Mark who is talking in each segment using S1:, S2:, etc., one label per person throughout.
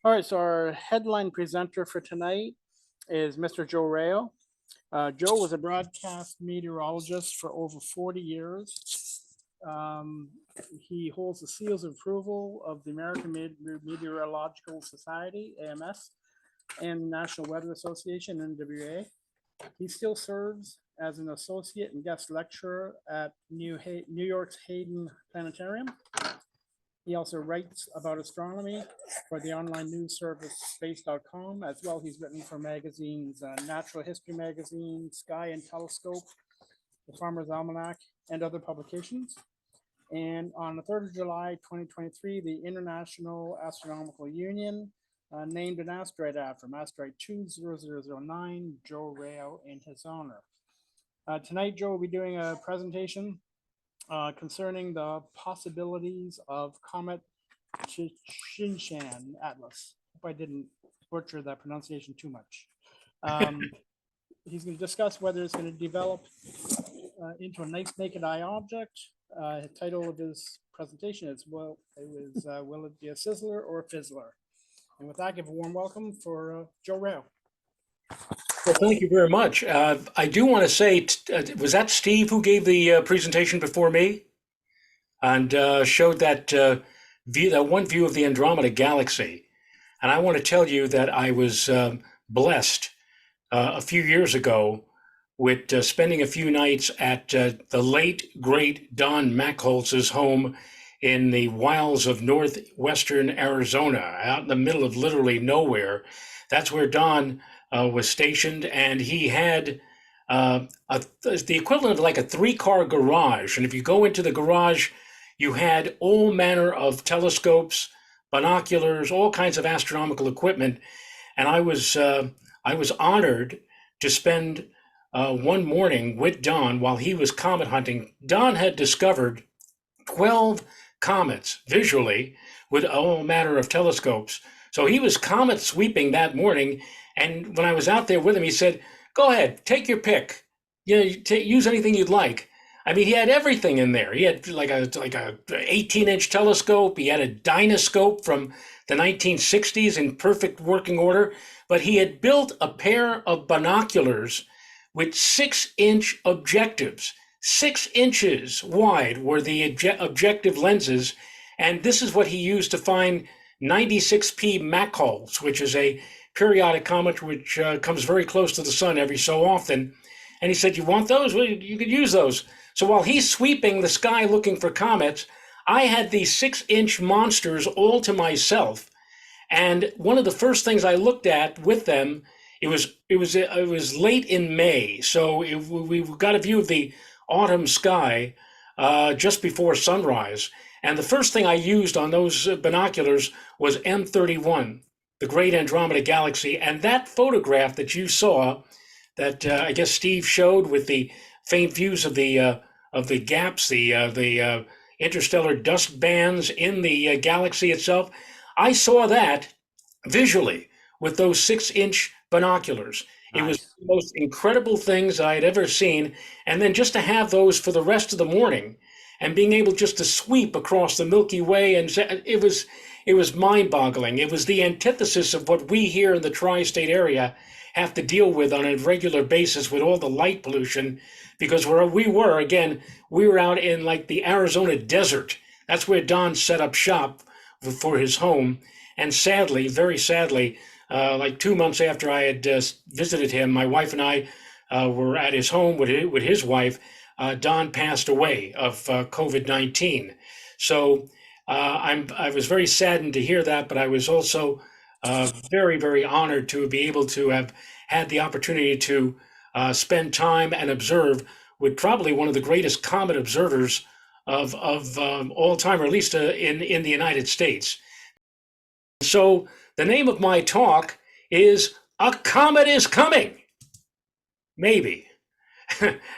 S1: All right, so our headline presenter for tonight is Mr. Joe Rayo. Joe was a broadcast meteorologist for over 40 years. He holds the seals of approval of the American Meteorological Society, AMS, and the National Weather Association, NWA. He still serves as an associate and guest lecturer at New York's Hayden Planetarium. He also writes about astronomy for the online news service space.com. As well, he's written for magazines, Natural History Magazine, Sky and Telescope, the Farmer's Almanac, and other publications. And on the 3rd of July, 2023, the International Astronomical Union named an asteroid after him, asteroid 20009, Joe Rayo, in his honor. Tonight, Joe will be doing a presentation concerning the possibilities of Comet Tsuchinshan-ATLAS. Hope I didn't butcher that pronunciation too much. He's going to discuss whether it's going to develop into a nice naked eye object. The title of his presentation is, will it be a sizzler or a fizzler? And with that, give a warm welcome for Joe Rayo.
S2: Well, thank you very much. I do want to say, was that Steve who gave the presentation before me and showed that one view of the Andromeda Galaxy? And I want to tell you that I was blessed a few years ago with spending a few nights at the late, great Don Machholz's home in the wilds of northwestern Arizona, out in the middle of literally nowhere. That's where Don was stationed, and he had the equivalent of like a 3-car garage. And if you go into the garage, you had all manner of telescopes, binoculars, all kinds of astronomical equipment. And I was honored to spend one morning with Don while he was comet hunting. Don had discovered 12 comets visually with all manner of telescopes. So he was comet sweeping that morning. And when I was out there with him, he said, "Go ahead, take your pick. Use anything you'd like." I mean, he had everything in there. He had like a 18-inch telescope. He had a Dynascope from the 1960s in perfect working order. But he had built a pair of binoculars with 6-inch objectives. 6 inches wide were the objective lenses. And this is what he used to find 96P Machholz, which is a periodic comet which comes very close to the sun every so often. And he said, "You want those? Well, you could use those." So while he's sweeping the sky looking for comets, I had these 6-inch monsters all to myself. And one of the first things I looked at with them, it was late in May, so we got a view of the autumn sky just before sunrise. And the first thing I used on those binoculars was M31, the Great Andromeda Galaxy. And that photograph that you saw, that I guess Steve showed with the faint views of the gaps, the interstellar dust bands in the galaxy itself, I saw that visually with those 6-inch binoculars. Nice. It was the most incredible things I had ever seen. And then just to have those for the rest of the morning and being able just to sweep across the Milky Way, and it was mind-boggling. It was the antithesis of what we here in the tri-state area have to deal with on a regular basis with all the light pollution, because where we were out in like the Arizona desert. That's where Don set up shop for his home. And sadly, very sadly, like 2 months after I had visited him, my wife and I were at his home with his wife. Don passed away of COVID-19. So I was very saddened to hear that, but I was also very, very honored to be able to have had the opportunity to spend time and observe with probably one of the greatest comet observers of all time, or at least in the United States. So the name of my talk is "A Comet is Coming." Maybe.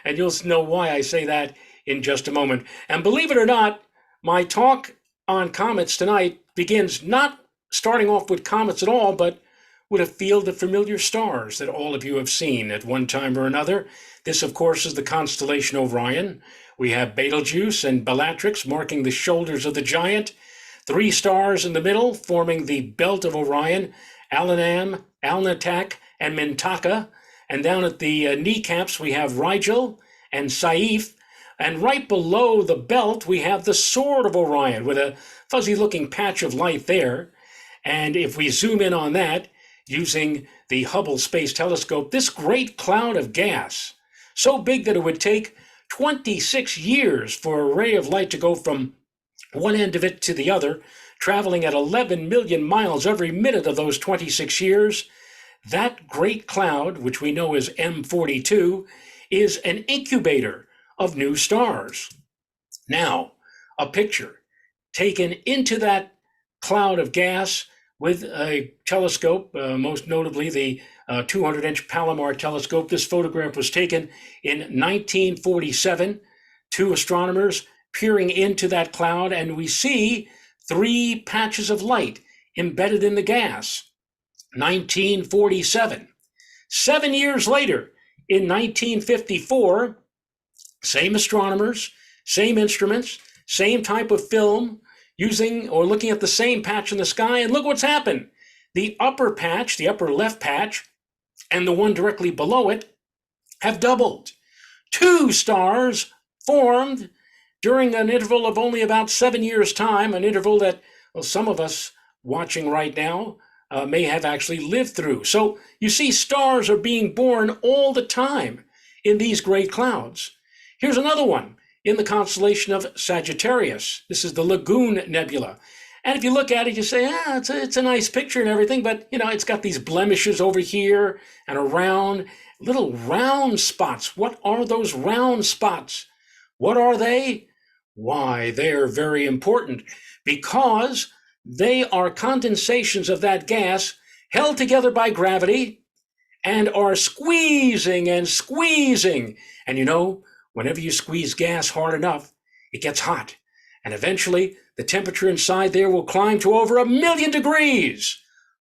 S2: And you'll know why I say that in just a moment. And believe it or not, my talk on comets tonight begins not starting off with comets at all, but with a field of familiar stars that all of you have seen at one time or another. This, of course, is the constellation Orion. We have Betelgeuse and Bellatrix marking the shoulders of the giant. 3 stars in the middle, forming the belt of Orion, Alniam, Alnitak, and Mintaka. And down at the kneecaps, we have Rigel and Saiph. And right below the belt, we have the sword of Orion with a fuzzy-looking patch of light there. And if we zoom in on that, using the Hubble Space Telescope, this great cloud of gas, so big that it would take 26 years for a ray of light to go from one end of it to the other, traveling at 11 million miles every minute of those 26 years. That great cloud, which we know as M42, is an incubator of new stars. Now, a picture taken into that cloud of gas with a telescope, most notably the 200-inch Palomar telescope. This photograph was taken in 1947. 2 astronomers peering into that cloud, and we see 3 patches of light embedded in the gas. 1947. 7 years later, in 1954, same astronomers, same instruments, same type of film, using or looking at the same patch in the sky, and look what's happened. The upper patch, the upper left patch, and the one directly below it have doubled. 2 stars formed during an interval of only about 7 years' time, an interval that, well, some of us watching right now may have actually lived through. So you see, stars are being born all the time in these great clouds. Here's another one in the constellation of Sagittarius. This is the Lagoon Nebula. And if you look at it, you say, it's a nice picture and everything, but it's got these blemishes over here and around, little round spots. What are those round spots? What are they? Why, they're very important because they are condensations of that gas held together by gravity and are squeezing and squeezing. And whenever you squeeze gas hard enough, it gets hot. And eventually, the temperature inside there will climb to over 1,000,000 degrees.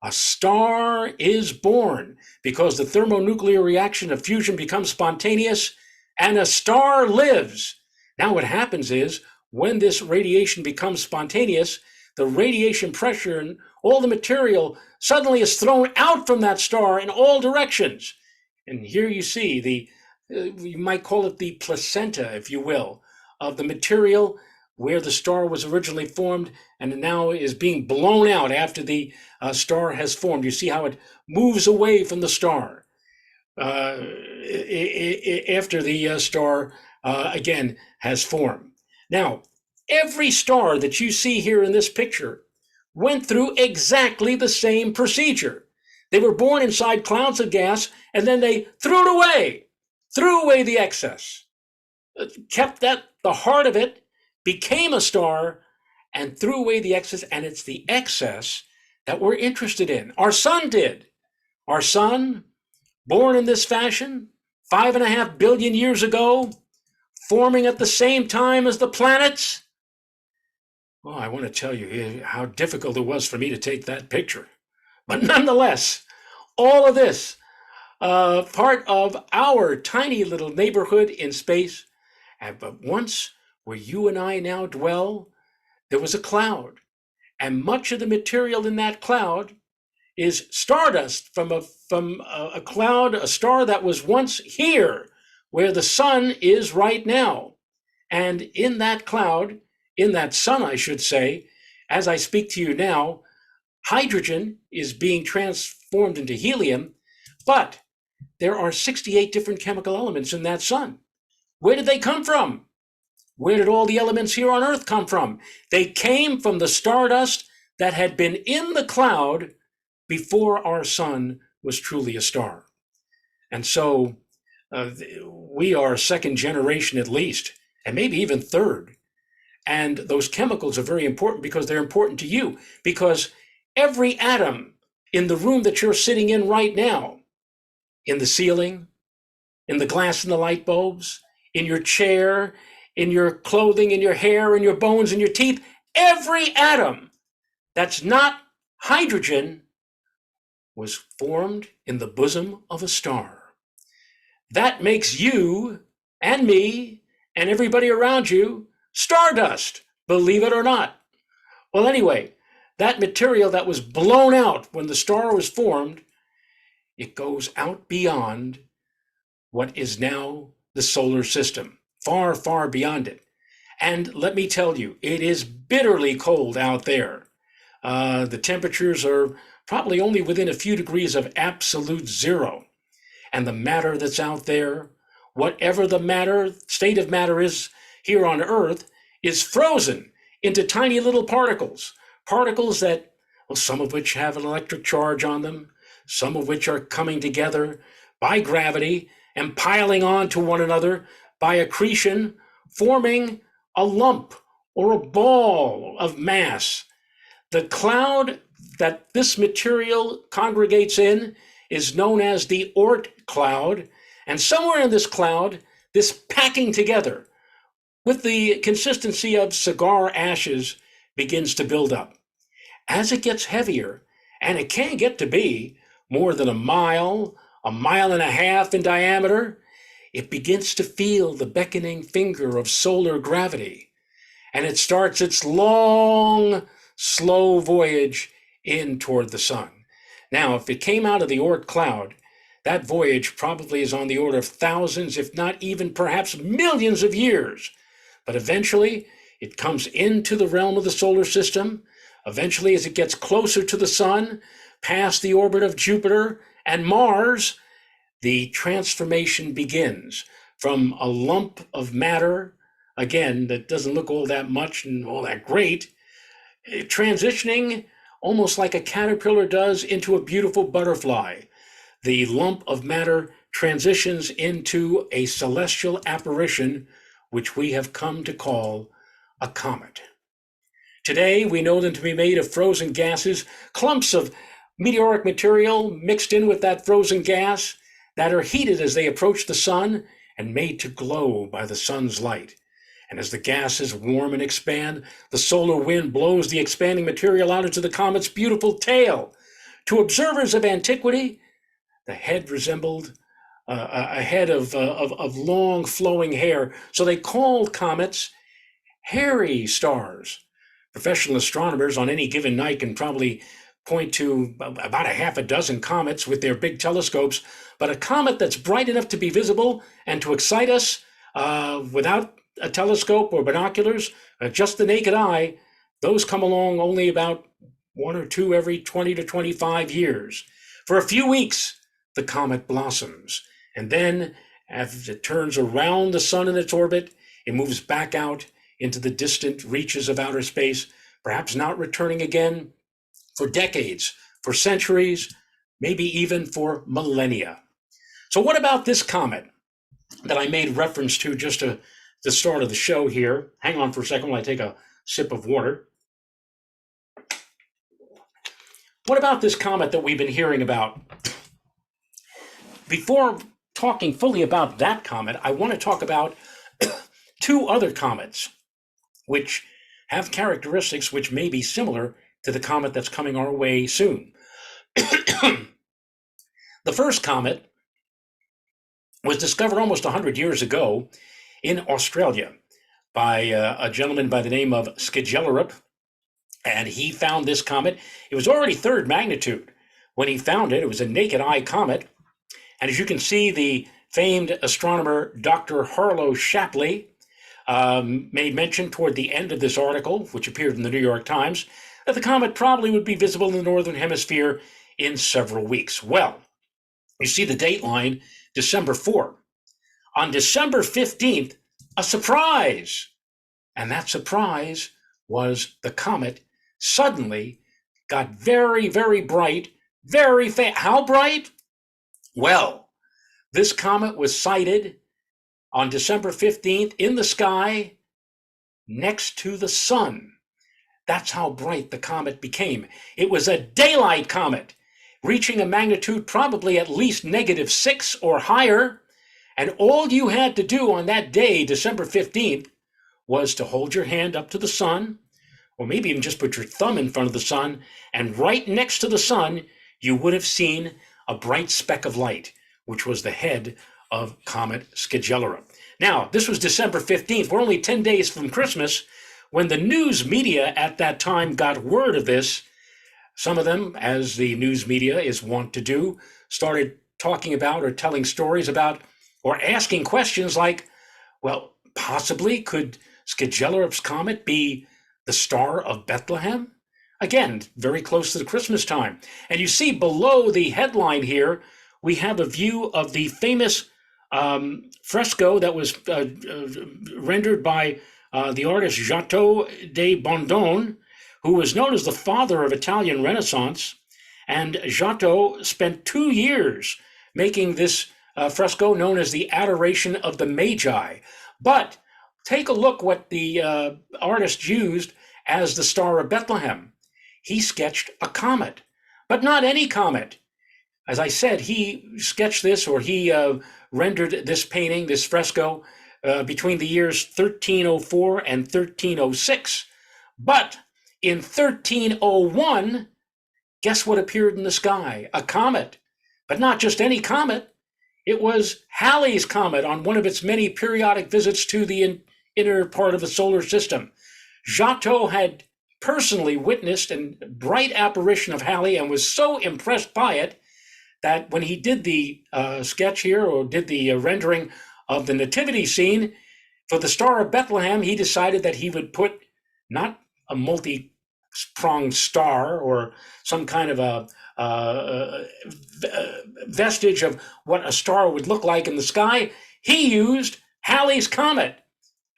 S2: A star is born because the thermonuclear reaction of fusion becomes spontaneous, and a star lives. Now what happens is, when this radiation becomes spontaneous, the radiation pressure and all the material suddenly is thrown out from that star in all directions. And here you see you might call it the placenta, if you will, of the material where the star was originally formed and now is being blown out after the star has formed. You see how it moves away from the star after the star again has formed. Now, every star that you see here in this picture went through exactly the same procedure. They were born inside clouds of gas, and then they threw away the excess, kept the heart of it, became a star, and threw away the excess, and it's the excess that we're interested in. Our sun did. Our sun, born in this fashion, 5.5 billion years ago, forming at the same time as the planets. Well, I want to tell you how difficult it was for me to take that picture. But nonetheless, all of this, part of our tiny little neighborhood in space, but once where you and I now dwell, there was a cloud. And much of the material in that cloud is stardust from a cloud, a star that was once here, where the sun is right now. And in that cloud, in that sun, I should say, as I speak to you now, hydrogen is being transformed into helium, but there are 68 different chemical elements in that sun. Where did they come from? Where did all the elements here on Earth come from? They came from the stardust that had been in the cloud before our sun was truly a star. And so we are second generation at least, and maybe even third. And those chemicals are very important because they're important to you, because every atom in the room that you're sitting in right now, in the ceiling, in the glass in the light bulbs, in your chair, in your clothing, in your hair, in your bones, in your teeth, every atom that's not hydrogen was formed in the bosom of a star. That makes you and me and everybody around you stardust, believe it or not. Well, anyway, that material that was blown out when the star was formed, it goes out beyond what is now the solar system, far, far beyond it. And let me tell you, it is bitterly cold out there. The temperatures are probably only within a few degrees of absolute zero. And the matter that's out there, whatever the matter, state of matter is here on Earth, is frozen into tiny little particles. Particles that, well, some of which have an electric charge on them, some of which are coming together by gravity and piling on to one another by accretion, forming a lump or a ball of mass. The cloud that this material congregates in is known as the Oort cloud. And somewhere in this cloud, this packing together with the consistency of cigar ashes begins to build up. As it gets heavier, and it can get to be more than a mile and a half in diameter, it begins to feel the beckoning finger of solar gravity. And it starts its long, slow voyage in toward the sun. Now, if it came out of the Oort cloud, that voyage probably is on the order of thousands, if not even perhaps millions of years. But eventually, it comes into the realm of the solar system. Eventually, as it gets closer to the sun, past the orbit of Jupiter and Mars, the transformation begins from a lump of matter, again, that doesn't look all that much and all that great, transitioning almost like a caterpillar does into a beautiful butterfly. The lump of matter transitions into a celestial apparition, which we have come to call a comet. Today, we know them to be made of frozen gases, clumps of meteoric material mixed in with that frozen gas that are heated as they approach the sun and made to glow by the sun's light. And as the gases warm and expand, the solar wind blows the expanding material out into the comet's beautiful tail. To observers of antiquity, the head resembled a head of long flowing hair, so they called comets hairy stars. Professional astronomers on any given night can probably point to about a half a dozen comets with their big telescopes, but a comet that's bright enough to be visible and to excite us without a telescope or binoculars, just the naked eye, those come along only about one or two every 20 to 25 years. For a few weeks, the comet blossoms, and then as it turns around the sun in its orbit, it moves back out into the distant reaches of outer space, perhaps not returning again for decades, for centuries, maybe even for millennia. So what about this comet that I made reference to just at the start of the show here? Hang on for a second while I take a sip of water. What about this comet that we've been hearing about? Before talking fully about that comet, I want to talk about two other comets, which have characteristics which may be similar to the comet that's coming our way soon. The first comet was discovered almost 100 years ago in Australia by a gentleman by the name of Skejerup, and he found this comet. It was already third magnitude when he found it. It was a naked eye comet, and as you can see, the famed astronomer Dr. Harlow Shapley made mention toward the end of this article, which appeared in the New York Times, that the comet probably would be visible in the northern hemisphere in several weeks. Well, you see the date line, December 4. On December 15th, a surprise. And that surprise was the comet suddenly got very, very bright, very faint. How bright? Well, this comet was sighted on December 15th in the sky next to the sun. That's how bright the comet became. It was a daylight comet, reaching a magnitude probably at least -6 or higher. And all you had to do on that day, December 15th, was to hold your hand up to the sun, or maybe even just put your thumb in front of the sun, and right next to the sun, you would have seen a bright speck of light, which was the head of Comet Skejerup. Now, this was December 15th. We're only 10 days from Christmas. when the news media at that time got word of this, some of them, as the news media is wont to do, started talking about or telling stories about or asking questions like, well, possibly could Skejelerup's comet be the Star of Bethlehem? Again, very close to the Christmas time. And you see below the headline here, we have a view of the famous fresco that was rendered by the artist Giotto de Bondone, who was known as the father of Italian Renaissance. And Giotto spent 2 years making this fresco known as the Adoration of the Magi. But take a look what the artist used as the Star of Bethlehem. He sketched a comet, but not any comet. As I said, he sketched this, or he rendered this painting, this fresco, between the years 1304 and 1306. But in 1301, guess what appeared in the sky? A comet, but not just any comet. It was Halley's Comet on one of its many periodic visits to the inner part of the solar system. Giotto had personally witnessed a bright apparition of Halley and was so impressed by it that when he did the sketch here, or did the rendering of the nativity scene for the Star of Bethlehem, he decided that he would put not a multi-pronged star or some kind of a vestige of what a star would look like in the sky. He used Halley's Comet.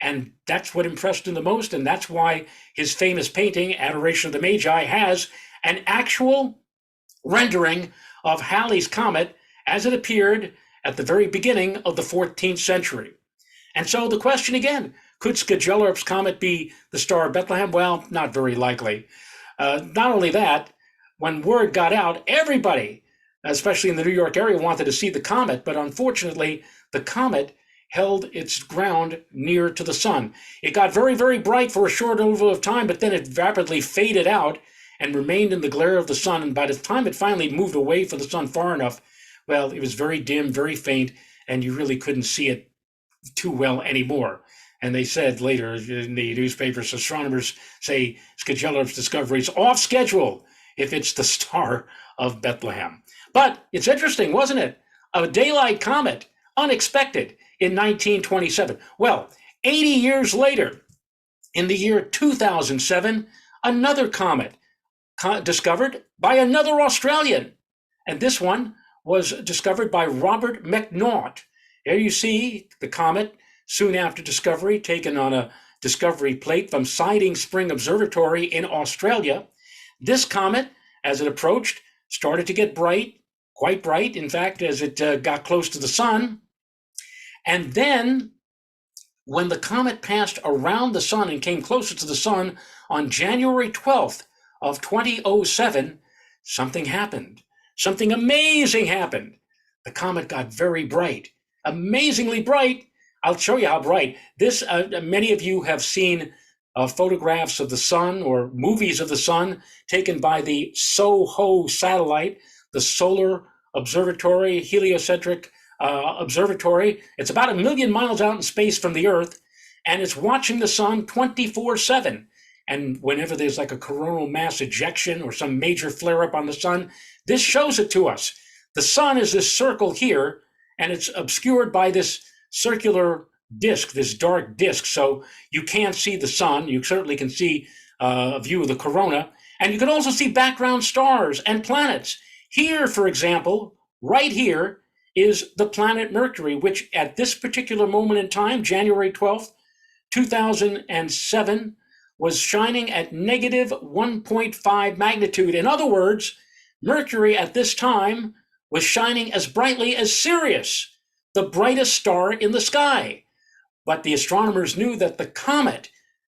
S2: And that's what impressed him the most. And that's why his famous painting, Adoration of the Magi, has an actual rendering of Halley's Comet as it appeared at the very beginning of the 14th century. And so the question again, could Skejelerup's comet be the Star of Bethlehem? Well, not very likely. Not only that, when word got out, everybody, especially in the New York area, wanted to see the comet, but unfortunately, the comet held its ground near to the sun. It got very, very bright for a short interval of time, but then it rapidly faded out and remained in the glare of the sun. And by the time it finally moved away from the sun far enough, well, it was very dim, very faint, and you really couldn't see it too well anymore. And they said later in the newspapers, astronomers say Skejelerup's discovery is off schedule if it's the Star of Bethlehem. But it's interesting, wasn't it? A daylight comet, unexpected, in 1927. Well, 80 years later, in the year 2007, another comet discovered by another Australian. And this one was discovered by Robert McNaught. There you see the comet soon after discovery, taken on a discovery plate from Siding Spring Observatory in Australia. This comet, as it approached, started to get bright, quite bright, in fact, as it got close to the sun. And then when the comet passed around the sun and came closer to the sun on January 12th of 2007, something happened. Something amazing happened. The comet got very bright, amazingly bright. I'll show you how bright. This, many of you have seen photographs of the sun or movies of the sun taken by the SOHO satellite, the Solar Observatory, heliocentric observatory. It's about 1 million miles out in space from the Earth, and it's watching the sun 24/7. And whenever there's like a coronal mass ejection or some major flare-up on the sun, this shows it to us. The sun is this circle here, and it's obscured by this circular disk, this dark disk, so you can't see the sun. You certainly can see a view of the corona, and you can also see background stars and planets. Here, for example, right here, is the planet Mercury, which at this particular moment in time, January 12th, 2007, was shining at negative 1.5 magnitude. In other words, Mercury at this time was shining as brightly as Sirius, the brightest star in the sky. But the astronomers knew that the comet,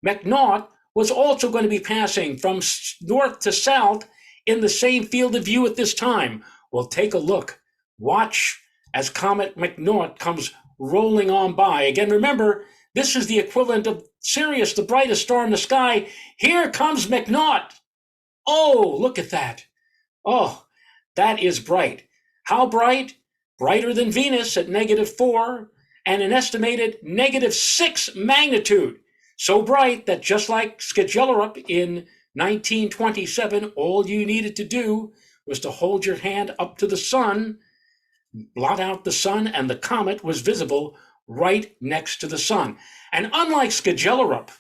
S2: McNaught, was also going to be passing from north to south in the same field of view at this time. Well, take a look. Watch as Comet McNaught comes rolling on by. Again, remember, this is the equivalent of Sirius, the brightest star in the sky. Here comes McNaught. Oh, look at that. Oh, that is bright. How bright? Brighter than Venus at -4 and an estimated -6 magnitude. so bright that just like Scajellarup in 1927, all you needed to do was to hold your hand up to the sun, blot out the sun, and the comet was visible right next to the sun. And unlike Scajellarup,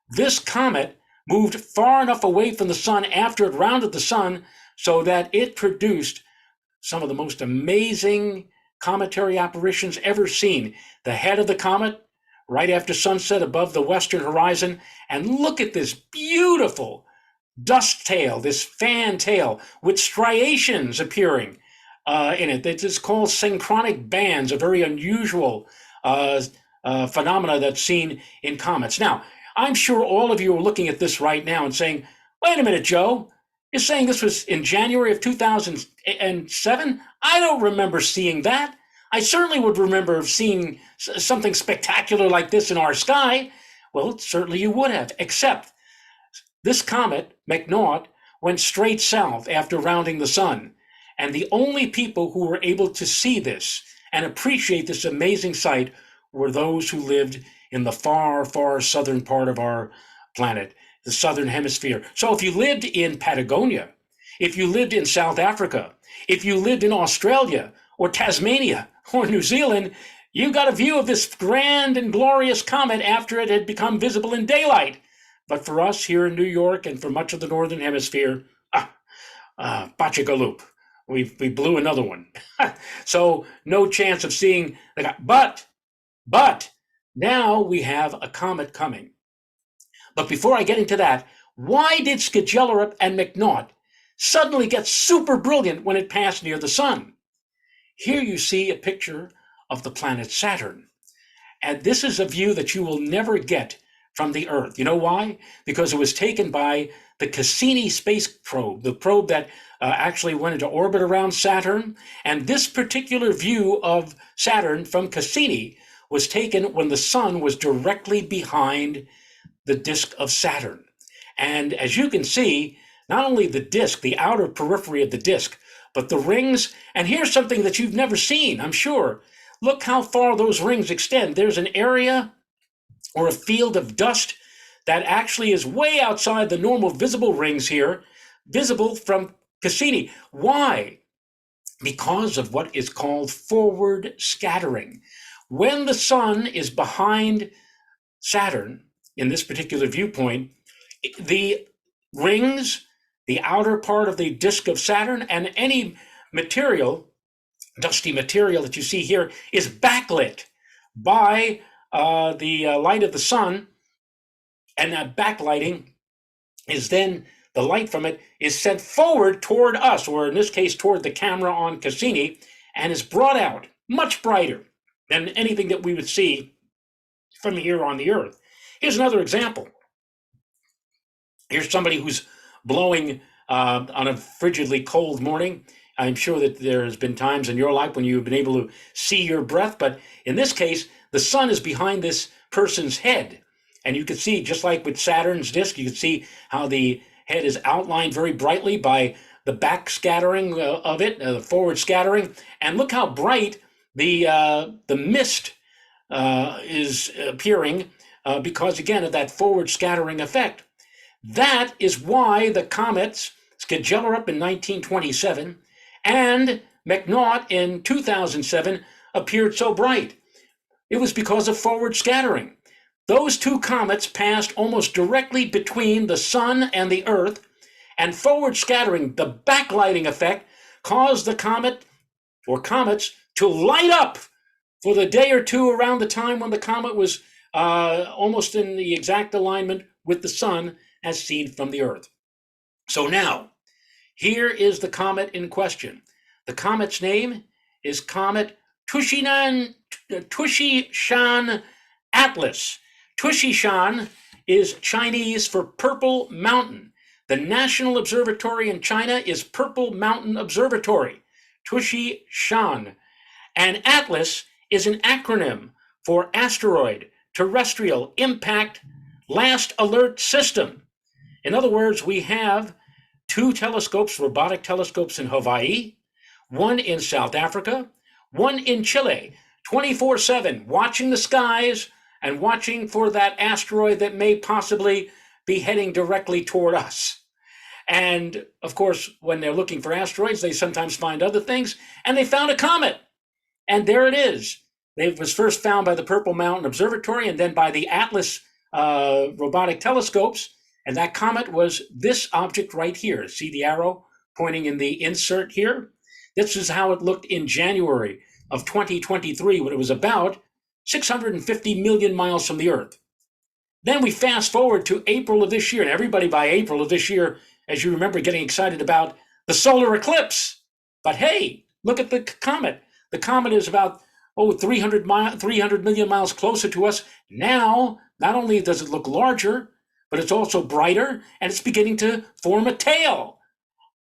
S2: this comet moved far enough away from the sun after it rounded the sun so that it produced some of the most amazing cometary apparitions ever seen. The head of the comet right after sunset above the western horizon, and look at this beautiful dust tail, this fan tail with striations appearing in it. It's called synchronic bands, a very unusual phenomena that's seen in comets. Now, I'm sure all of you are looking at this right now and saying, wait a minute, Joe, you're saying this was in January of 2007? I don't remember seeing that. I certainly would remember seeing something spectacular like this in our sky. Well, certainly you would have, except this comet, McNaught, went straight south after rounding the sun. And the only people who were able to see this and appreciate this amazing sight were those who lived in the far, far southern part of our planet, the southern hemisphere. So if you lived in Patagonia, if you lived in South Africa, if you lived in Australia or Tasmania or New Zealand, you got a view of this grand and glorious comet after it had become visible in daylight. But for us here in New York and for much of the northern hemisphere, bachagaloop. We blew another one. So no chance of seeing the guy. But now we have a comet coming. But before I get into that, why did Scajellarup and McNaught suddenly get super brilliant when it passed near the sun? Here you see a picture of the planet Saturn. And this is a view that you will never get from the Earth. You know why? Because it was taken by the Cassini space probe, the probe that actually went into orbit around Saturn. And this particular view of Saturn from Cassini was taken when the sun was directly behind the disk of Saturn. And as you can see, not only the disk, the outer periphery of the disk, but the rings. And here's something that you've never seen, I'm sure. Look how far those rings extend. There's an area or a field of dust that actually is way outside the normal visible rings here, visible from Cassini. Why? Because of what is called forward scattering. When the sun is behind Saturn, in this particular viewpoint, the rings, the outer part of the disk of Saturn, and any material, dusty material that you see here, is backlit by the light of the sun, and that backlighting is then, the light from it is sent forward toward us, or in this case, toward the camera on Cassini, and is brought out much brighter than anything that we would see from here on the Earth. Here's another example. Here's somebody who's blowing on a frigidly cold morning. I'm sure that there has been times in your life when you've been able to see your breath, but in this case, the sun is behind this person's head. And you can see, just like with Saturn's disk, you can see how the head is outlined very brightly by the back scattering of it, the forward scattering. And look how bright the mist is appearing because, again, of that forward scattering effect. That is why the comets Scajellarup in 1927 and McNaught in 2007 appeared so bright. It was because of forward scattering. Those two comets passed almost directly between the sun and the Earth, and forward scattering, the backlighting effect, caused the comet or comets to light up for the day or two around the time when the comet was almost in the exact alignment with the sun as seen from the Earth. So now, here is the comet in question. The comet's name is Comet Tsuchinshan-ATLAS. Tsuchinshan is Chinese for Purple Mountain. The national observatory in China is Purple Mountain Observatory, Tsuchinshan. And ATLAS is an acronym for Asteroid Terrestrial Impact Last Alert System. In other words, we have two telescopes, robotic telescopes in Hawaii, one in South Africa, one in Chile, 24/7, watching the skies and watching for that asteroid that may possibly be heading directly toward us. And of course, when they're looking for asteroids, they sometimes find other things, and they found a comet. And there it is. It was first found by the Purple Mountain Observatory and then by the ATLAS robotic telescopes. And that comet was this object right here. See the arrow pointing in the insert here? This is how it looked in January of 2023, when it was about 650 million miles from the Earth. Then we fast forward to April of this year, and everybody by April of this year, as you remember, getting excited about the solar eclipse. But hey, look at the comet. The comet is about 300 million miles closer to us. Now, not only does it look larger, but it's also brighter, and it's beginning to form a tail.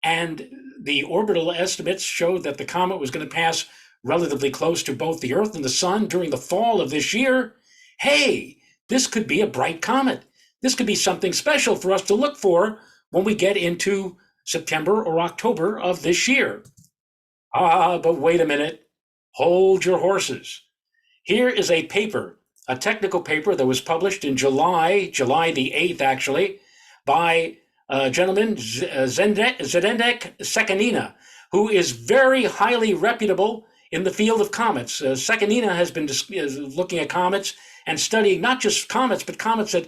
S2: And the orbital estimates showed that the comet was going to pass relatively close to both the Earth and the Sun during the fall of this year. Hey, this could be a bright comet. This could be something special for us to look for when we get into September or October of this year. But wait a minute. Hold your horses. Here is a paper, a technical paper that was published in July the 8th, actually, by a gentleman, Zdenek Sekanina, who is very highly reputable in the field of comets. Sekanina has been looking at comets and studying not just comets, but comets that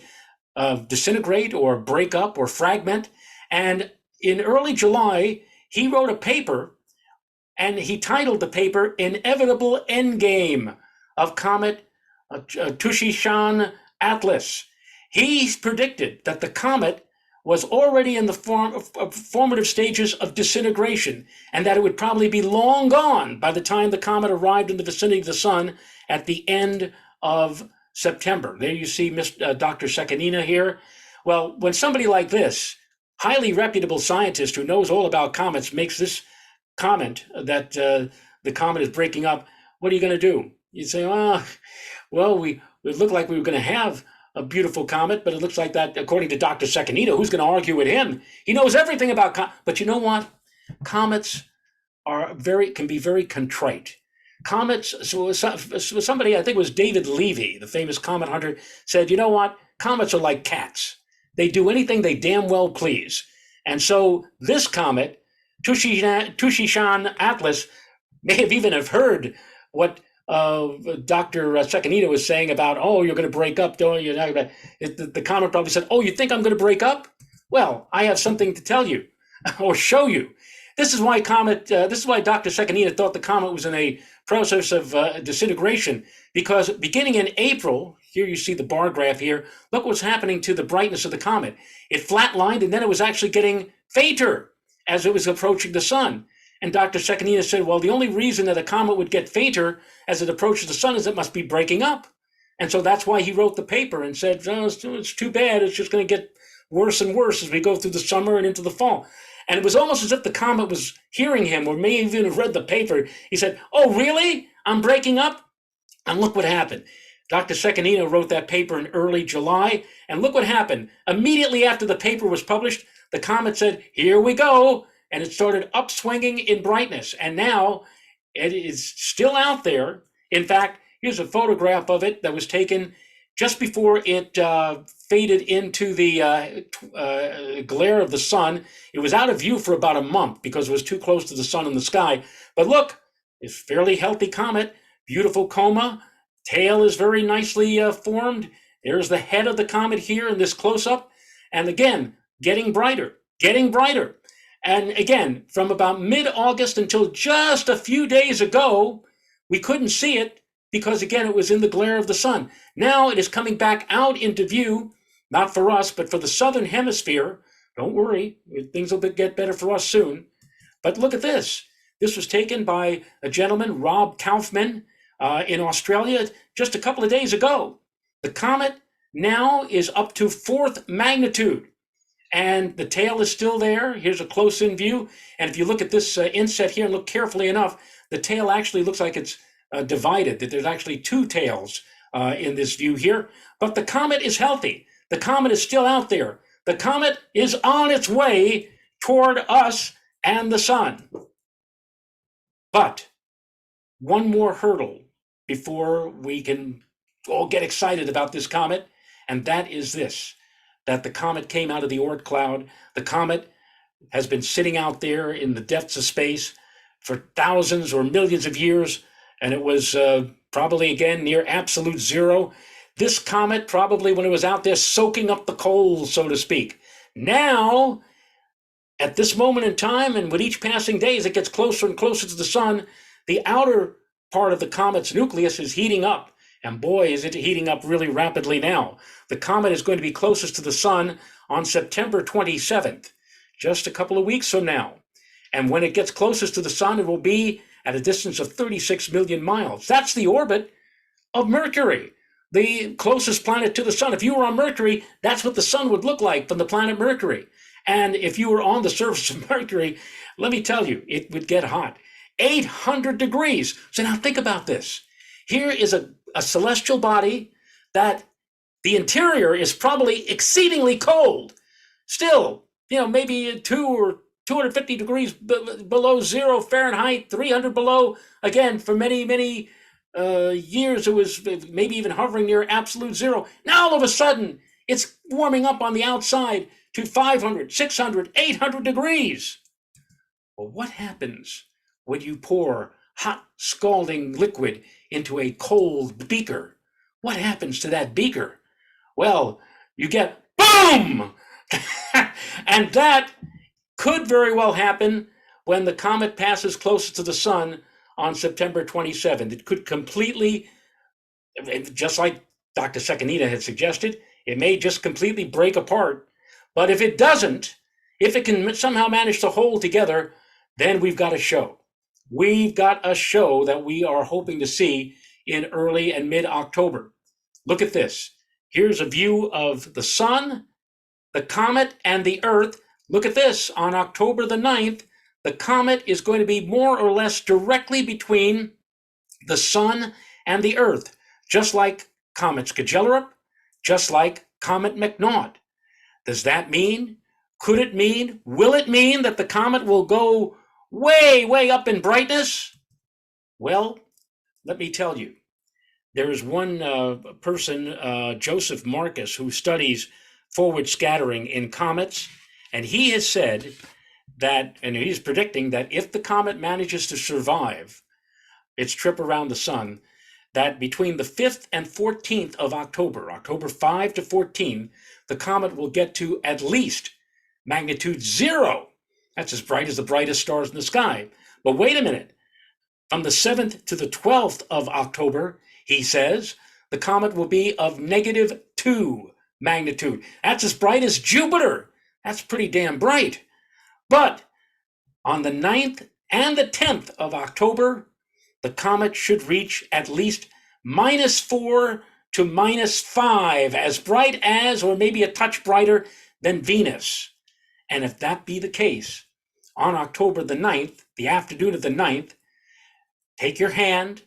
S2: disintegrate or break up or fragment. And in early July, he wrote a paper, and he titled the paper Inevitable Endgame of Comet Tsuchinshan-ATLAS. He predicted that the comet was already in the formative stages of disintegration, and that it would probably be long gone by the time the comet arrived in the vicinity of the sun at the end of September. There you see Dr. Sekanina here. Well, when somebody like this, highly reputable scientist who knows all about comets, makes this comment that the comet is breaking up, what are you going to do? You'd say, well, it looked like we were going to have a beautiful comet, but it looks like that, according to Dr. Sekanina, who's going to argue with him? He knows everything about comets. But you know what? Comets can be very contrite. Comets, so somebody, I think it was David Levy, the famous comet hunter, said, you know what? Comets are like cats. They do anything they damn well please. And so this comet, Tsuchinshan-ATLAS, may have even heard what Dr. Sekanina was saying about, you're going to break up, don't you? The comet probably said, you think I'm going to break up? Well, I have something to tell you or show you. This is why Dr. Sekanina thought the comet was in a process of disintegration, because beginning in April, here you see the bar graph here, look what's happening to the brightness of the comet. It flatlined, and then it was actually getting fainter as it was approaching the sun. And Dr. Sekanina said, well, the only reason that a comet would get fainter as it approaches the sun is it must be breaking up. And so that's why he wrote the paper and said, it's too bad. It's just going to get worse and worse as we go through the summer and into the fall. And it was almost as if the comet was hearing him, or may even have read the paper. He said, oh, really? I'm breaking up? And look what happened. Dr. Sekanina wrote that paper in early July, and look what happened. Immediately after the paper was published, the comet said, here we go. And it started upswinging in brightness. And now it is still out there. In fact, here's a photograph of it that was taken just before it faded into the glare of the sun. It was out of view for about a month because it was too close to the sun in the sky. But look, it's a fairly healthy comet, beautiful coma. Tail is very nicely formed. There's the head of the comet here in this close-up. And again, getting brighter, getting brighter. And again, from about mid-August until just a few days ago, we couldn't see it because, again, it was in the glare of the sun. Now it is coming back out into view, not for us, but for the southern hemisphere. Don't worry, things will get better for us soon. But look at this. This was taken by a gentleman, Rob Kaufman, in Australia just a couple of days ago. The comet now is up to 4th magnitude. And the tail is still there. Here's a close-in view. And if you look at this inset here and look carefully enough, the tail actually looks like it's divided, that there's actually two tails in this view here. But the comet is healthy. The comet is still out there. The comet is on its way toward us and the sun. But one more hurdle before we can all get excited about this comet, and that is this, that the comet came out of the Oort cloud. The comet has been sitting out there in the depths of space for thousands or millions of years, and it was probably, again, near absolute zero. This comet, probably when it was out there soaking up the coal, so to speak. Now, at this moment in time, and with each passing day, as it gets closer and closer to the sun, the outer part of the comet's nucleus is heating up. And boy, is it heating up really rapidly now. The comet is going to be closest to the sun on September 27th, just a couple of weeks from now. And when it gets closest to the sun, it will be at a distance of 36 million miles. That's the orbit of Mercury, the closest planet to the sun. If you were on Mercury, that's what the sun would look like from the planet Mercury. And if you were on the surface of Mercury, let me tell you, it would get hot. 800 degrees. So now think about this. Here is a celestial body that the interior is probably exceedingly cold. Still, maybe 2 or 250 degrees below 0 Fahrenheit, 300 below. Again, for many, many years, it was maybe even hovering near absolute zero. Now, all of a sudden, it's warming up on the outside to 500, 600, 800 degrees. Well, what happens when you pour hot, scalding liquid into a cold beaker? What happens to that beaker? Well, you get boom! And that could very well happen when the comet passes closest to the sun on September 27th. It could completely, just like Dr. Sekanita had suggested, it may just completely break apart. But if it doesn't, if it can somehow manage to hold together, then we've got a show. We've got a show that we are hoping to see in early and mid-October. Look at this. Here's a view of the sun, the comet, and the Earth. Look at this. On October the 9th, the comet is going to be more or less directly between the sun and the Earth, just like Comet Tsuchinshan-ATLAS, just like Comet McNaught. Does that mean, could it mean, will it mean that the comet will go way, way up in brightness? Well, let me tell you. There is one person, Joseph Marcus, who studies forward scattering in comets, and he has said that, and he's predicting that if the comet manages to survive its trip around the sun, that between the 5th and 14th of October, October 5 to 14, the comet will get to at least magnitude 0. That's as bright as the brightest stars in the sky. But wait a minute. From the 7th to the 12th of October, he says, the comet will be of -2 magnitude. That's as bright as Jupiter. That's pretty damn bright. But on the 9th and the 10th of October, the comet should reach at least -4 to -5, as bright as, or maybe a touch brighter than Venus. And if that be the case, on October the 9th, the afternoon of the 9th, take your hand.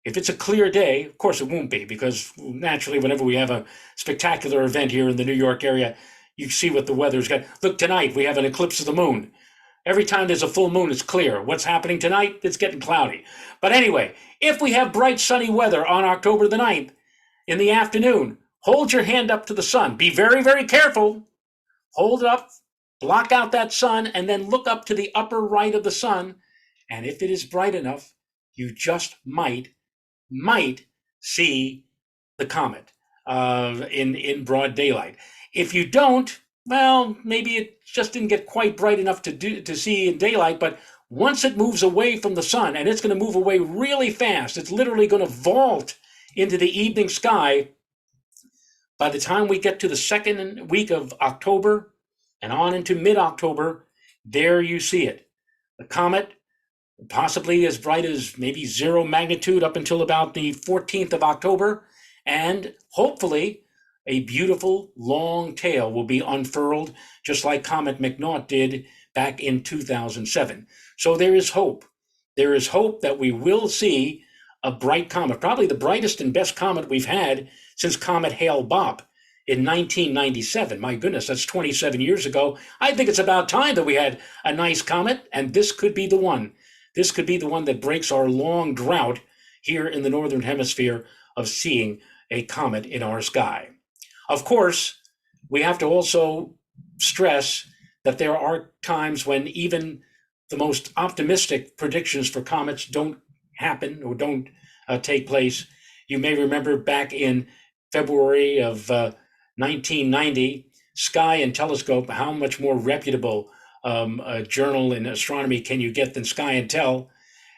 S2: If it's a clear day, of course it won't be, because naturally whenever we have a spectacular event here in the New York area, you see what the weather's got. Look, tonight we have an eclipse of the moon. Every time there's a full moon, it's clear. What's happening tonight? It's getting cloudy. But anyway, if we have bright sunny weather on October the 9th in the afternoon, hold your hand up to the sun. Be very, very careful. Hold it up, block out that sun, and then look up to the upper right of the sun. And if it is bright enough, you just might see the comet in broad daylight. If you don't, well, maybe it just didn't get quite bright enough to see in daylight, but once it moves away from the sun, and it's going to move away really fast, it's literally going to vault into the evening sky. By the time we get to the second week of October and on into mid-October, there you see it. The comet, possibly as bright as maybe 0 magnitude up until about the 14th of October, and hopefully a beautiful long tail will be unfurled, just like Comet McNaught did back in 2007. So there is hope. There is hope that we will see a bright comet, probably the brightest and best comet we've had since Comet Hale-Bopp in 1997. My goodness, that's 27 years ago. I think it's about time that we had a nice comet, and this could be the one. This could be the one that breaks our long drought here in the Northern Hemisphere of seeing a comet in our sky. Of course, we have to also stress that there are times when even the most optimistic predictions for comets don't happen or don't take place. You may remember back in February of 1990, Sky and Telescope, how much more reputable a journal in astronomy can you get than Sky and Tel?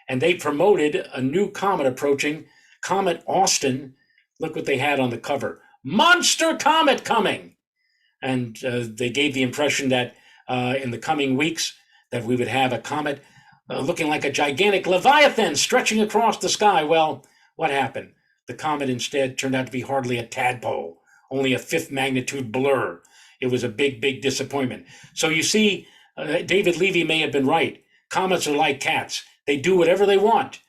S2: And they promoted a new comet approaching, Comet Austin. Look what they had on the cover. Monster comet coming. And they gave the impression that in the coming weeks that we would have a comet looking like a gigantic leviathan stretching across the sky. Well, what happened? The comet instead turned out to be hardly a tadpole, only a fifth magnitude blur. It was a big, big disappointment. So you see, David Levy may have been right. Comets are like cats. They do whatever they want.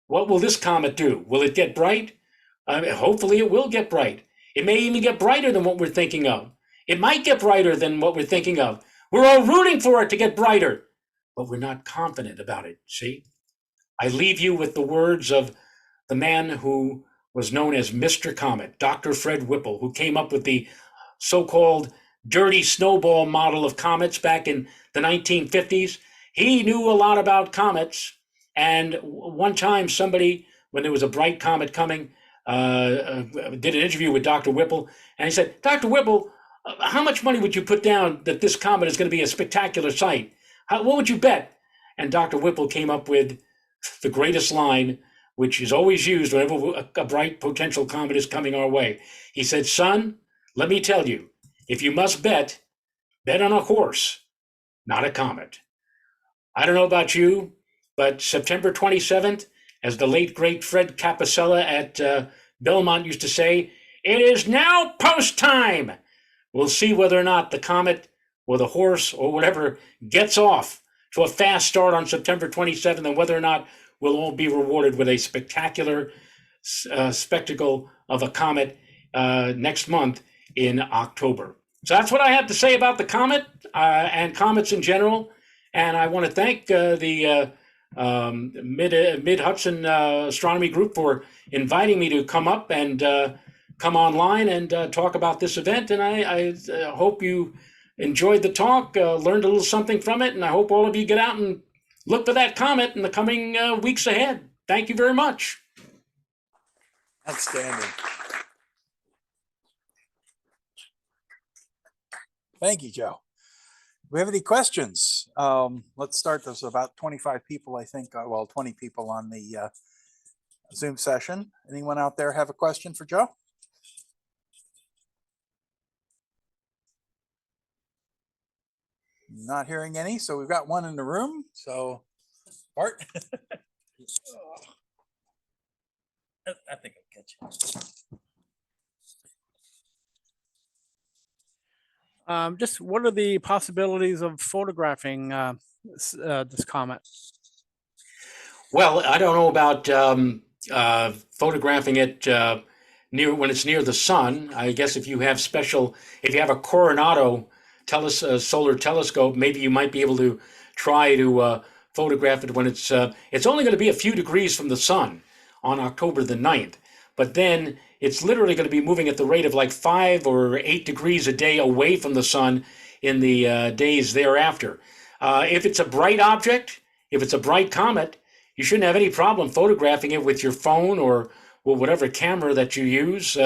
S2: What will this comet do? Will it get bright? Hopefully it will get bright. It may even get brighter than what we're thinking of. It might get brighter than what we're thinking of. We're all rooting for it to get brighter, but we're not confident about it, see? I leave you with the words of the man who was known as Mr. Comet, Dr. Fred Whipple, who came up with the so-called dirty snowball model of comets back in the 1950s. He knew a lot about comets, and one time somebody, when there was a bright comet coming, did an interview with Dr. Whipple, and he said, Dr. Whipple, how much money would you put down that this comet is going to be a spectacular sight? What would you bet? And Dr. Whipple came up with the greatest line, which is always used whenever a bright potential comet is coming our way. He said, son, let me tell you, if you must bet, bet on a horse, not a comet. I don't know about you, but September 27th, as the late, great Fred Capicella at Belmont used to say, it is now post time. We'll see whether or not the comet or the horse or whatever gets off to a fast start on September 27th, and whether or not we'll all be rewarded with a spectacular spectacle of a comet next month in October. So that's what I have to say about the comet and comets in general. And I want to thank the Mid-Hudson Astronomy Group for inviting me to come up and come online and talk about this event. And I hope you enjoyed the talk, learned a little something from it, and I hope all of you get out and look for that comet in the coming weeks ahead. Thank you very much.
S3: Outstanding. Thank you, Joe. Do we have any questions? Let's start. There's about 25 people, I think, well, 20 people on the Zoom session. Anyone out there have a question for Joe? Not hearing any, so we've got one in the room. So, Bart. I think I'll catch you.
S1: Just what are the possibilities of photographing this comet?
S2: Well, I don't know about photographing it near when it's near the sun. I guess if you have a Coronado solar telescope, maybe you might be able to try to photograph it when it's only going to be a few degrees from the sun on October the 9th. But then it's literally going to be moving at the rate of like 5 or 8 degrees a day away from the sun in the days thereafter. If it's a bright object, if it's a bright comet, you shouldn't have any problem photographing it with your phone or whatever camera that you use.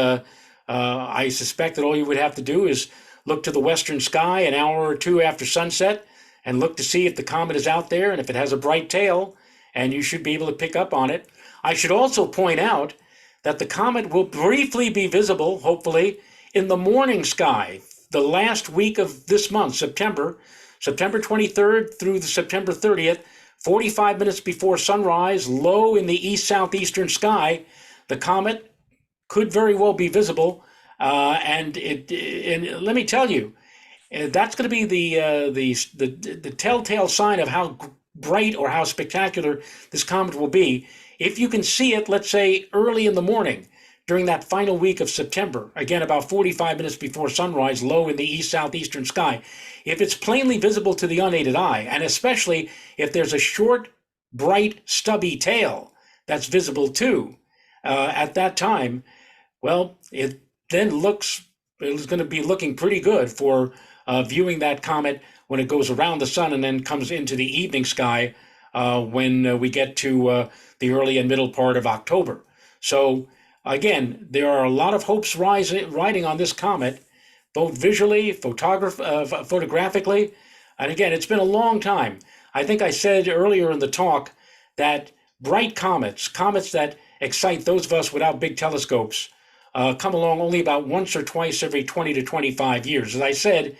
S2: I suspect that all you would have to do is look to the western sky an hour or two after sunset and look to see if the comet is out there and if it has a bright tail, and you should be able to pick up on it. I should also point out that the comet will briefly be visible, hopefully, in the morning sky the last week of this month, September 23rd through September 30th, 45 minutes before sunrise, low in the east-southeastern sky. The comet could very well be visible, and let me tell you, that's going to be the telltale sign of how bright or how spectacular this comet will be. If you can see it, let's say early in the morning during that final week of September, again about 45 minutes before sunrise, low in the east-southeastern sky, if it's plainly visible to the unaided eye, and especially if there's a short, bright, stubby tail that's visible too, at that time, well, it then it's going to be looking pretty good for viewing that comet when it goes around the sun and then comes into the evening sky when we get to the early and middle part of October. So again, there are a lot of hopes riding on this comet, both visually, photographically, and again, it's been a long time. I think I said earlier in the talk that bright comets that excite those of us without big telescopes, come along only about once or twice every 20 to 25 years. As I said,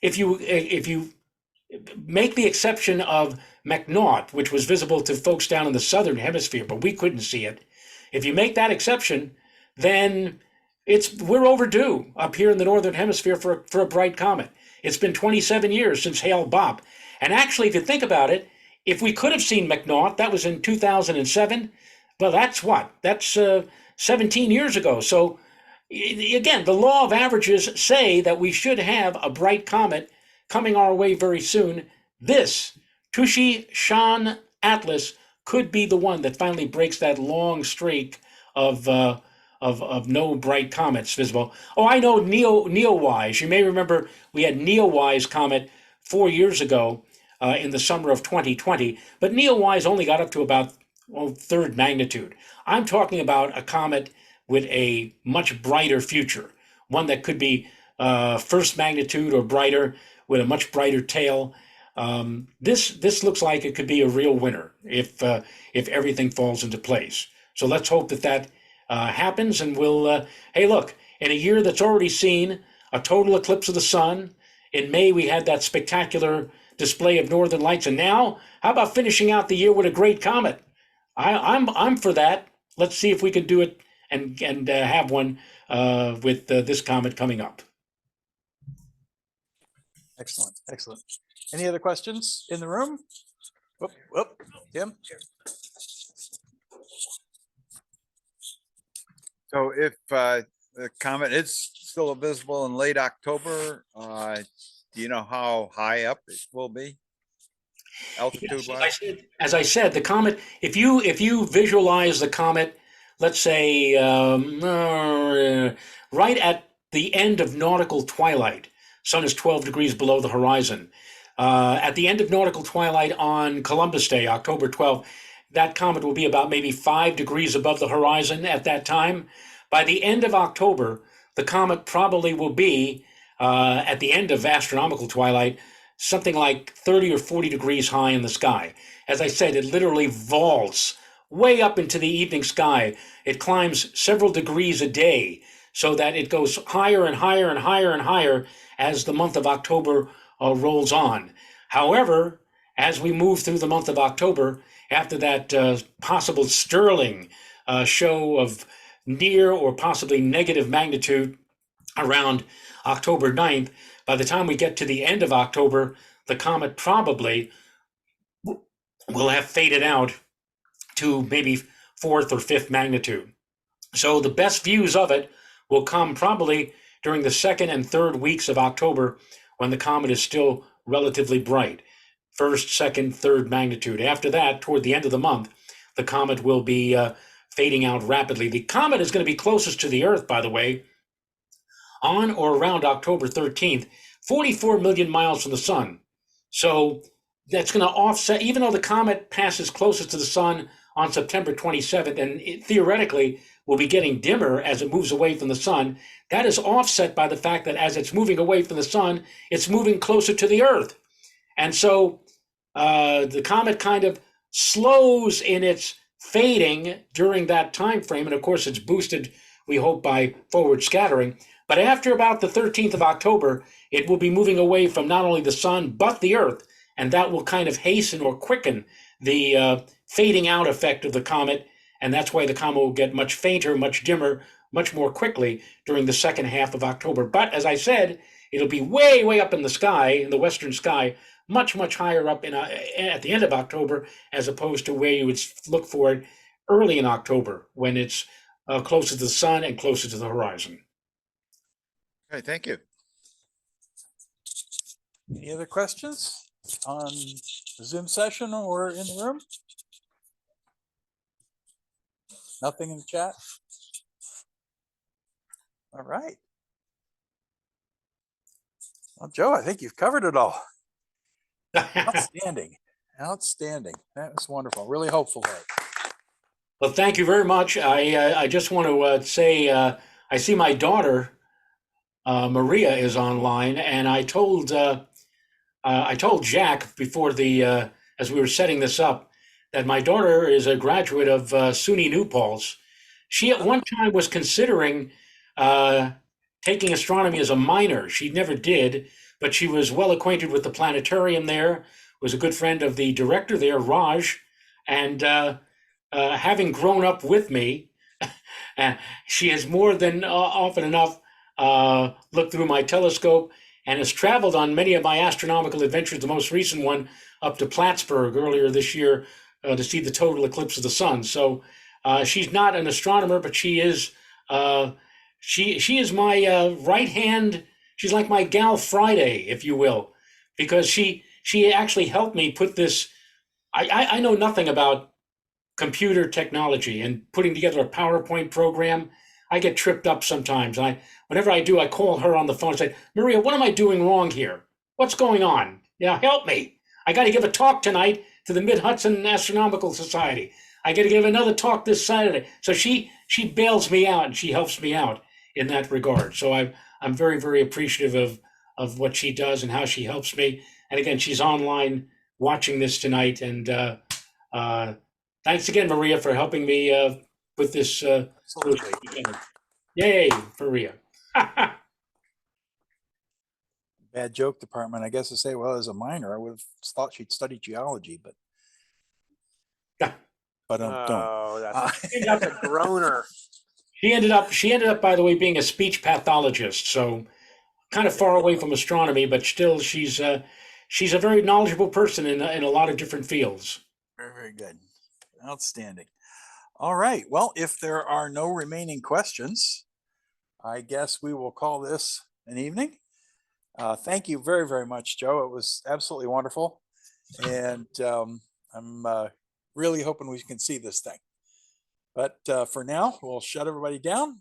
S2: if you make the exception of McNaught, which was visible to folks down in the southern hemisphere, but we couldn't see it. If you make that exception, then we're overdue up here in the northern hemisphere for a bright comet. It's been 27 years since Hale-Bopp. And actually, if you think about it, if we could have seen McNaught, that was in 2007. Well, that's what? That's 17 years ago. So again, the law of averages say that we should have a bright comet coming our way very soon. This Tsuchinshan-ATLAS could be the one that finally breaks that long streak of no bright comets visible. Oh, I know Neowise. You may remember we had Neowise comet 4 years ago in the summer of 2020, but Neowise only got up to about third magnitude. I'm talking about a comet with a much brighter future, one that could be first magnitude or brighter with a much brighter tail. This looks like it could be a real winner if everything falls into place. So let's hope that happens, and we'll, hey, look, in a year that's already seen a total eclipse of the sun, in May we had that spectacular display of northern lights, and now how about finishing out the year with a great comet? I'm for that. Let's see if we can do it and have one with this comet coming up.
S3: Excellent, excellent. Any other questions in the room? Whoop, whoop, Tim?
S4: So if the comet is still visible in late October, do you know how high up it will be? Altitude wise?
S2: As I said, the comet, if you visualize the comet, let's say right at the end of nautical twilight, sun is 12 degrees below the horizon. At the end of nautical twilight on Columbus Day, October 12th, that comet will be about maybe 5 degrees above the horizon at that time. By the end of October, the comet probably will be, at the end of astronomical twilight, something like 30 or 40 degrees high in the sky. As I said, it literally vaults way up into the evening sky. It climbs several degrees a day so that it goes higher and higher and higher and higher as the month of October rolls on. However, as we move through the month of October, after that possible sterling show of near or possibly negative magnitude around October 9th, by the time we get to the end of October, the comet probably will have faded out to maybe fourth or fifth magnitude. So the best views of it will come probably during the second and third weeks of October when the comet is still relatively bright. First, second, third magnitude. After that, toward the end of the month, the comet will be fading out rapidly. The comet is going to be closest to the Earth, by the way, on or around October 13th, 44 million miles from the sun. So that's going to offset, even though the comet passes closest to the sun on September 27th, and it theoretically will be getting dimmer as it moves away from the sun, that is offset by the fact that as it's moving away from the sun, it's moving closer to the Earth. And so the comet kind of slows in its fading during that time frame. And of course, it's boosted, we hope, by forward scattering. But after about the 13th of October, it will be moving away from not only the sun, but the Earth. And that will kind of hasten or quicken the fading out effect of the comet. And that's why the comet will get much fainter, much dimmer, much more quickly during the second half of October. But as I said, it'll be way, way up in the sky, in the western sky, much, much higher up at the end of October, as opposed to where you would look for it early in October, when it's closer to the sun and closer to the horizon.
S4: Okay, thank you.
S3: Any other questions on the Zoom session or in the room? Nothing in the chat? All right. Well, Joe, I think you've covered it all. Outstanding. Outstanding. That was wonderful. Really hopeful.
S2: Well, thank you very much. I just want to say I see my daughter Maria is online, and I told Jack before the as we were setting this up that my daughter is a graduate of SUNY New Paltz. She at one time was considering taking astronomy as a minor. She never did, but she was well acquainted with the planetarium there. Was a good friend of the director there, Raj, and having grown up with me, she has more than often enough looked through my telescope and has traveled on many of my astronomical adventures. The most recent one up to Plattsburgh earlier this year to see the total eclipse of the sun. So she's not an astronomer, but she is she is my right hand. She's like my gal Friday, if you will, because she actually helped me put this. I know nothing about computer technology and putting together a PowerPoint program. I get tripped up sometimes. Whenever I do, I call her on the phone and say, Maria, what am I doing wrong here? What's going on? Yeah, help me. I got to give a talk tonight to the Mid-Hudson Astronomical Society. I got to give another talk this Saturday. So she bails me out and she helps me out in that regard. So I'm very, very appreciative of what she does and how she helps me. And again, she's online watching this tonight. And thanks again, Maria, for helping me put this together. Yay, Maria.
S3: Bad joke department. I guess to say, well, as a minor, I would have thought she'd study geology, but don't.
S1: Oh, that's a groaner.
S2: She ended up, by the way, being a speech pathologist. So kind of far away from astronomy, but still she's a very knowledgeable person in a lot of different fields.
S3: Very, very good. Outstanding. All right. Well, if there are no remaining questions, I guess we will call this an evening. Thank you very, very much, Joe. It was absolutely wonderful. And I'm really hoping we can see this thing. But for now, we'll shut everybody down